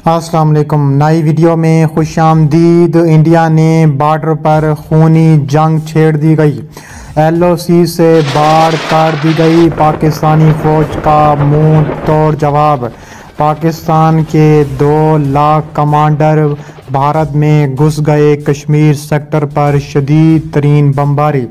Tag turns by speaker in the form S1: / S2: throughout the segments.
S1: السلام علیکم۔ نئی ویڈیو میں خوش آمدید۔ انڈیا نے بارڈر پر خونی جنگ چھیڑ دی گئی، ایل او سی سے باڑ کر دی گئی۔ پاکستانی فوج کا منہ توڑ جواب۔ پاکستان کے 2 لاکھ کمانڈر بھارت میں گھس گئے۔ کشمیر سیکٹر پر شدید ترین بمباری،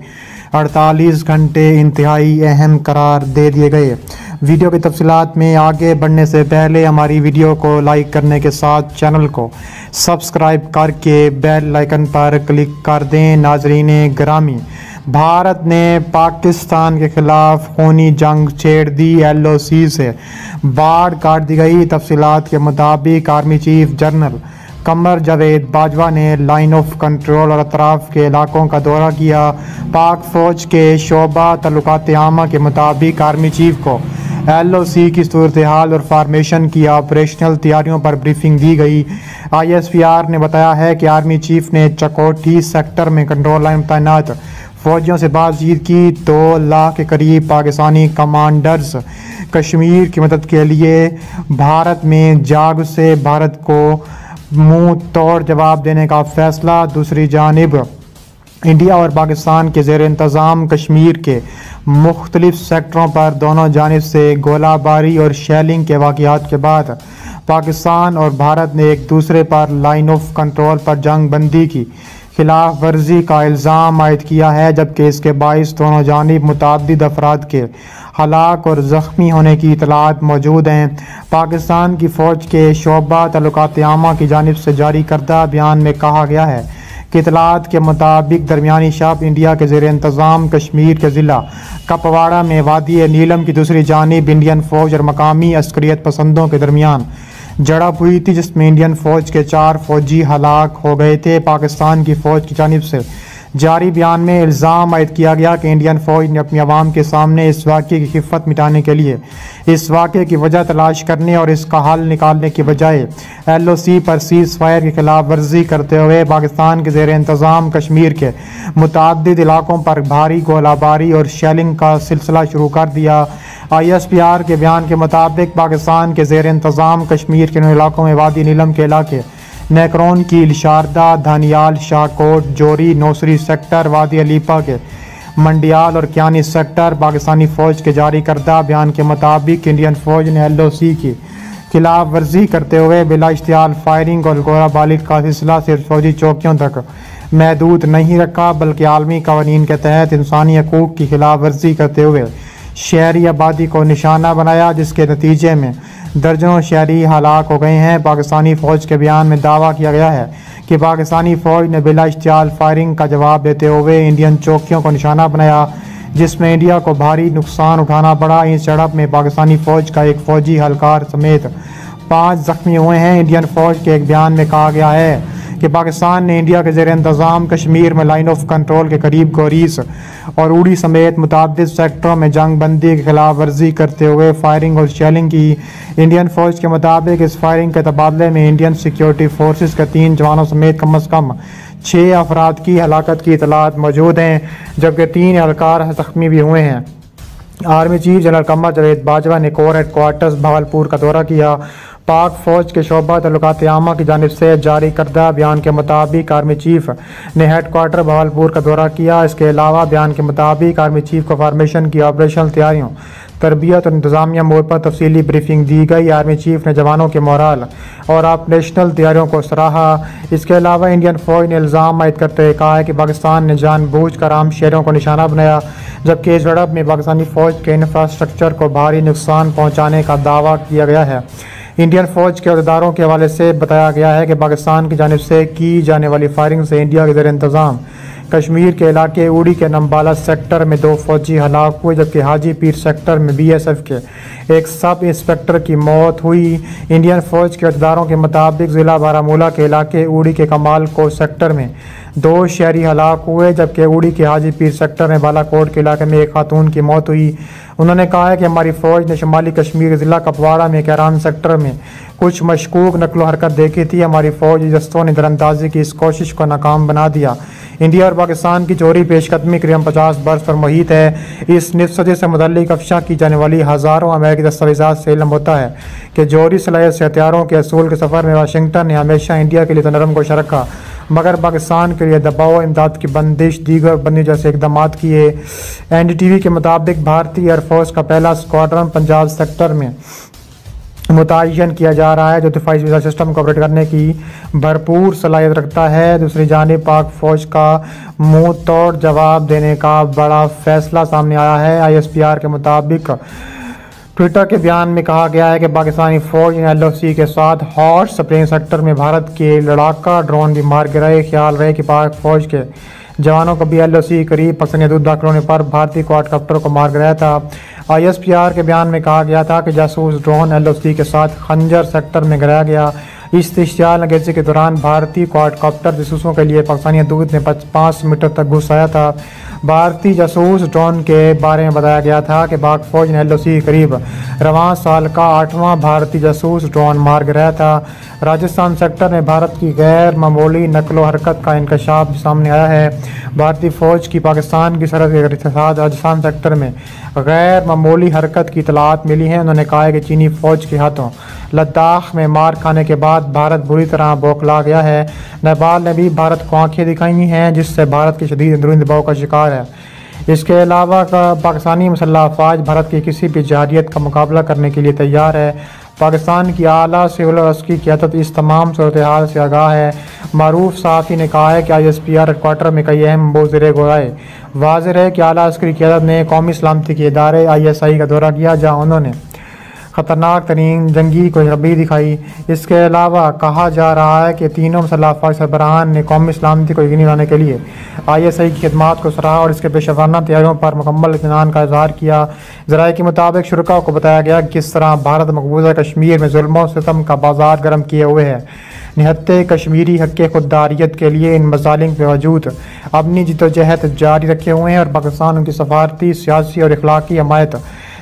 S1: 48 گھنٹے انتہائی اہم قرار دے دیے گئے۔ ویڈیو کی تفصیلات میں آگے بڑھنے سے پہلے ہماری ویڈیو کو لائک کرنے کے ساتھ چینل کو سبسکرائب کر کے بیل آئیکن پر کلک کر دیں۔ ناظرین گرامی، بھارت نے پاکستان کے خلاف خونی جنگ چھیڑ دی، ایل او سی سے باڑ کاٹ دی گئی۔ تفصیلات کے مطابق army chief general Qamar Javed Bajwa نے لائن آف کنٹرول اور اطراف کے علاقوں کا دورہ کیا۔ پاک فوج کے شعبہ تعلقات عامہ کے مطابق آرمی چیف کو ایل او سی کی صورتحال اور فارمیشن کی آپریشنل تیاریوں پر بریفنگ دی گئی۔ آئی ایس پی آر نے بتایا ہے کہ آرمی چیف نے چکوٹھی سیکٹر میں کنٹرول لائن تعینات فوجیوں سے بات چیت کی۔ 2 لاکھ کے قریب پاکستانی کمانڈرز کشمیر کی مدد کے لیے بھارت میں جاگ سے بھارت کو منہ توڑ جواب دینے کا فیصلہ۔ دوسری جانب انڈیا اور پاکستان کے زیر انتظام کشمیر کے مختلف سیکٹروں پر دونوں جانب سے گولہ باری اور شیلنگ کے واقعات کے بعد پاکستان اور بھارت نے ایک دوسرے پر لائن آف کنٹرول پر جنگ بندی کی خلاف ورزی کا الزام عائد کیا ہے، جبکہ اس کے باعث دونوں جانب متعدد افراد کے ہلاک اور زخمی ہونے کی اطلاعات موجود ہیں۔ پاکستان کی فوج کے شعبہ تعلقات عامہ کی جانب سے جاری کردہ بیان میں کہا گیا ہے کہ اطلاعات کے مطابق درمیانی شب انڈیا کے زیر انتظام کشمیر کے ضلع کپواڑہ میں وادی نیلم کی دوسری جانب انڈین فوج اور مقامی عسکریت پسندوں کے درمیان جھڑپ ہوئی تھی، جس میں انڈین فوج کے 4 فوجی ہلاک ہو گئے تھے۔ پاکستان کی فوج کی جانب سے جاری بیان میں الزام عائد کیا گیا کہ انڈین فوج نے اپنی عوام کے سامنے اس واقعے کی خفت مٹانے کے لیے اس واقعے کی وجہ تلاش کرنے اور اس کا حل نکالنے کی بجائے ایل او سی پر سیز فائر کی خلاف ورزی کرتے ہوئے پاکستان کے زیر انتظام کشمیر کے متعدد علاقوں پر بھاری گولہ باری اور شیلنگ کا سلسلہ شروع کر دیا۔ آئی ایس پی آر کے بیان کے مطابق پاکستان کے زیر انتظام کشمیر کے ان علاقوں میں وادی نیلم کے علاقے، نیکرون کی شاردہ، دھانیال، شاہ کوٹ، جوری، نوسری سیکٹر، وادی علیپا کے منڈیال اور کیانی سیکٹر۔ پاکستانی فوج کے جاری کردہ بیان کے مطابق انڈین فوج نے ایل او سی کی خلاف ورزی کرتے ہوئے بلا اشتعال فائرنگ اور گولہ باری کا سلسلہ صرف فوجی چوکیوں تک محدود نہیں رکھا، بلکہ عالمی قوانین کے تحت انسانی حقوق کی خلاف ورزی کرتے ہوئے شہری آبادی کو نشانہ بنایا، جس کے نتیجے میں درجنوں شہری ہلاک ہو گئے ہیں۔ پاکستانی فوج کے بیان میں دعویٰ کیا گیا ہے کہ پاکستانی فوج نے بلا اشتعال فائرنگ کا جواب دیتے ہوئے انڈین چوکیوں کو نشانہ بنایا، جس میں انڈیا کو بھاری نقصان اٹھانا پڑا۔ اس جھڑپ میں پاکستانی فوج کا ایک فوجی اہلکار سمیت 5 زخمی ہوئے ہیں۔ انڈین فوج کے ایک بیان میں کہا گیا ہے کہ پاکستان نے انڈیا کے زیر انتظام کشمیر میں لائن آف کنٹرول کے قریب گوریز اور اوڑی سمیت متعدد سیکٹروں میں جنگ بندی کی خلاف ورزی کرتے ہوئے فائرنگ اور شیلنگ کی۔ انڈین فوج کے مطابق اس فائرنگ کے تبادلے میں انڈین سیکیورٹی فورسز کے 3 جوانوں سمیت کم از کم 6 افراد کی ہلاکت کی اطلاعات موجود ہیں، جبکہ 3 اہلکار زخمی بھی ہوئے ہیں۔ Army chief general Qamar Javed Bajwa نے کور ہیڈ کوارٹرز بھاولپور کا دورہ کیا۔ پاک فوج کے شعبہ تعلقات عامہ کی جانب سے جاری کردہ بیان کے مطابق آرمی چیف نے ہیڈ کوارٹر بھاولپور کا دورہ کیا۔ اس کے علاوہ بیان کے مطابق آرمی چیف کو فارمیشن کی آپریشنل تیاریوں، تربیت اور انتظامیہ امور پر تفصیلی بریفنگ دی گئی۔ آرمی چیف نے جوانوں کے مورال اور آپریشنل تیاریوں کو سراہا۔ اس کے علاوہ انڈین فوج نے الزام عائد کرتے ہوئے کہا ہے کہ پاکستان نے جان بوجھ کر عام شہریوں کو نشانہ بنایا، جبکہ اس جھڑپ میں پاکستانی فوج کے انفراسٹرکچر کو بھاری نقصان پہنچانے کا دعویٰ کیا گیا ہے۔ انڈین فوج کے عہدیداروں کے حوالے سے بتایا گیا ہے کہ پاکستان کی جانب سے کی جانے والی فائرنگ سے انڈیا کے زیر انتظام کشمیر کے علاقے اوڑی کے نمبالا سیکٹر میں 2 فوجی ہلاک ہوئے، جبکہ حاجی پیر سیکٹر میں بی ایس ایف کے ایک سب انسپکٹر کی موت ہوئی۔ انڈین فوج کے عہدیداروں کے مطابق ضلع بارہمولہ کے علاقے اوڑی کے کمال کو سیکٹر میں 2 شہری ہلاک ہوئے، جبکہ اوڑی کے حاجی پیر سیکٹر میں بالا کوٹ کے علاقے میں ایک خاتون کی موت ہوئی۔ انہوں نے کہا ہے کہ ہماری فوج نے شمالی کشمیر ضلع کپواڑہ میں کیران سیکٹر میں کچھ مشکوک نقل و حرکت دیکھی تھی۔ ہماری فوجی دستوں نے در اندازی کی اس کوشش کو ناکام بنا دیا۔ انڈیا اور پاکستان کی جوہری پیش قدمی قریب 50 برس پر محیط ہے۔ اس نصف صدی سے متعلق افشا کی جانے والی ہزاروں امریکی دستاویزات سے علم ہوتا ہے کہ جوہری صلاحیت سے ہتھیاروں کے حصول کے سفر میں واشنگٹن نے ہمیشہ انڈیا کے لیے تو نرم گوشہ رکھا، مگر پاکستان کے لیے دباؤ، امداد کی بندش، دیگر بندی جیسے اقدامات کیے۔ این ڈی ٹی وی کے مطابق بھارتی ایئر فورس کا پہلا اسکواڈرن پنجاب سیکٹر میں متعین کیا جا رہا ہے، جو دفاعی سسٹم کو آپریٹ کرنے کی بھرپور صلاحیت رکھتا ہے۔ دوسری جانب پاک فوج کا منہ توڑ جواب دینے کا بڑا فیصلہ سامنے آیا ہے۔ آئی ایس پی آر کے مطابق ٹویٹر کے بیان میں کہا گیا ہے کہ پاکستانی فوج نے ایل او سی کے ساتھ ہاٹ اسپرنگ سیکٹر میں بھارت کے لڑاکا ڈرون بھی مار گرائے۔ خیال رہے کہ پاک فوج کے جوانوں کو بھی ایل او سی قریب پاکستانی حدود داخل ہونے پر بھارتی کوڈ کاپٹر کو مار گرایا تھا۔ آئی ایس پی آر کے بیان میں کہا گیا تھا کہ جاسوس ڈرون ایل او سی کے ساتھ خنجر سیکٹر میں گرایا گیا۔ اس اشتعال انگیزی کے دوران بھارتی کوڈ کاپٹر جاسوسوں کے لیے پاکستانی حدود میں 5 میٹر تک گھس آیا تھا۔ بھارتی جاسوس ڈرون کے بارے میں بتایا گیا تھا کہ پاک فوج نے ایل او سی قریب رواں سال کا 8واں بھارتی جاسوس ڈرون مار گرایا تھا۔ راجستھان سیکٹر میں بھارت کی غیر معمولی نقل و حرکت کا انکشاف سامنے آیا ہے۔ بھارتی فوج کی پاکستان کی سرحد کے ساتھ راجستھان سیکٹر میں غیر معمولی حرکت کی اطلاعات ملی ہیں۔ انہوں نے کہا ہے کہ چینی فوج کے ہاتھوں لداخ میں مار کھانے کے بعد بھارت بری طرح بوکھلا گیا ہے۔ نیپال نے بھی بھارت کو آنکھیں دکھائی ہیں، جس سے بھارت کے شدید اندرونی دباؤ کا شکار ہے۔ اس کے علاوہ پاکستانی مسلح افواج بھارت کی کسی بھی جارحیت کا مقابلہ کرنے کے لیے تیار ہے۔ پاکستان کی اعلیٰ سول اور عسکری قیادت اس تمام صورتحال سے آگاہ ہے۔ معروف صحافی نے کہا ہے کہ I S P R headquarter میں کئی اہم امور زیر غور آئے۔ واضح ہے کہ اعلیٰ عسکری قیادت نے قومی سلامتی کے ادارے آئی ایس آئی کا دورہ کیا، جہاں انہوں نے خطرناک ترین جنگی خوشخبری دکھائی۔ اس کے علاوہ کہا جا رہا ہے کہ تینوں مسلح افواج سربراہان نے قومی سلامتی کو یقینی بنانے کے لیے آئی ایس آئی کی خدمات کو سراہا اور اس کے پیش ورانہ تیاریوں پر مکمل اطمینان کا اظہار کیا۔ ذرائع کے مطابق شرکاء کو بتایا گیا کہ کس طرح بھارت مقبوضہ کشمیر میں ظلم و ستم کا بازار گرم کیے ہوئے ہے۔ نہتے کشمیری حق خودداریت کے لیے ان مظالم کے باوجود اپنی جدوجہد جاری رکھے ہوئے ہیں اور پاکستان ان کی سفارتی، سیاسی اور اخلاقی حمایت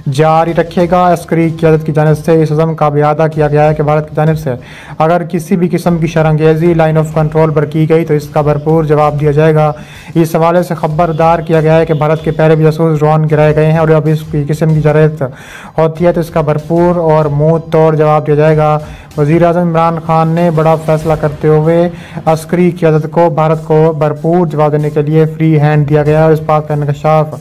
S1: جاری رکھے گا۔ عسکری قیادت کی جانب سے اس عزم کا بھی اعادہ کیا گیا ہے کہ بھارت کی جانب سے اگر کسی بھی قسم کی شرانگیزی لائن آف کنٹرول پر کی گئی تو اس کا بھرپور جواب دیا جائے گا۔ اس حوالے سے خبردار کیا گیا ہے کہ بھارت کے پہلے بھی جاسوس ڈرون گرائے گئے ہیں اور اب اس قسم کی جرأت ہوتی ہے تو اس کا بھرپور اور منہ توڑ جواب دیا جائے گا۔ وزیر اعظم عمران خان نے بڑا فیصلہ کرتے ہوئے عسکری قیادت کو بھارت کو بھرپور جواب دینے کے لیے فری ہینڈ دیا گیا ہے۔ اس بات کا انکشاف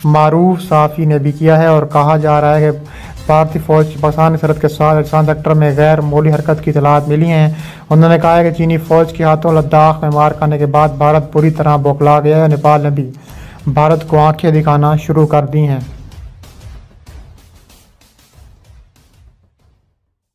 S1: معروف صحافی نے بھی کیا ہے اور کہا جا رہا ہے کہ بھارتی فوج کی پاکستانی سرحد کے ساتھ راجستھان سیکٹر میں غیر معمولی حرکت کی اطلاعات ملی ہیں۔ انہوں نے کہا ہے کہ چینی فوج کے ہاتھوں لداخ میں مار کھانے کے بعد بھارت پوری طرح بوکھلا گیا ہے۔ نیپال نے بھی بھارت کو آنکھیں دکھانا شروع کر دی ہیں۔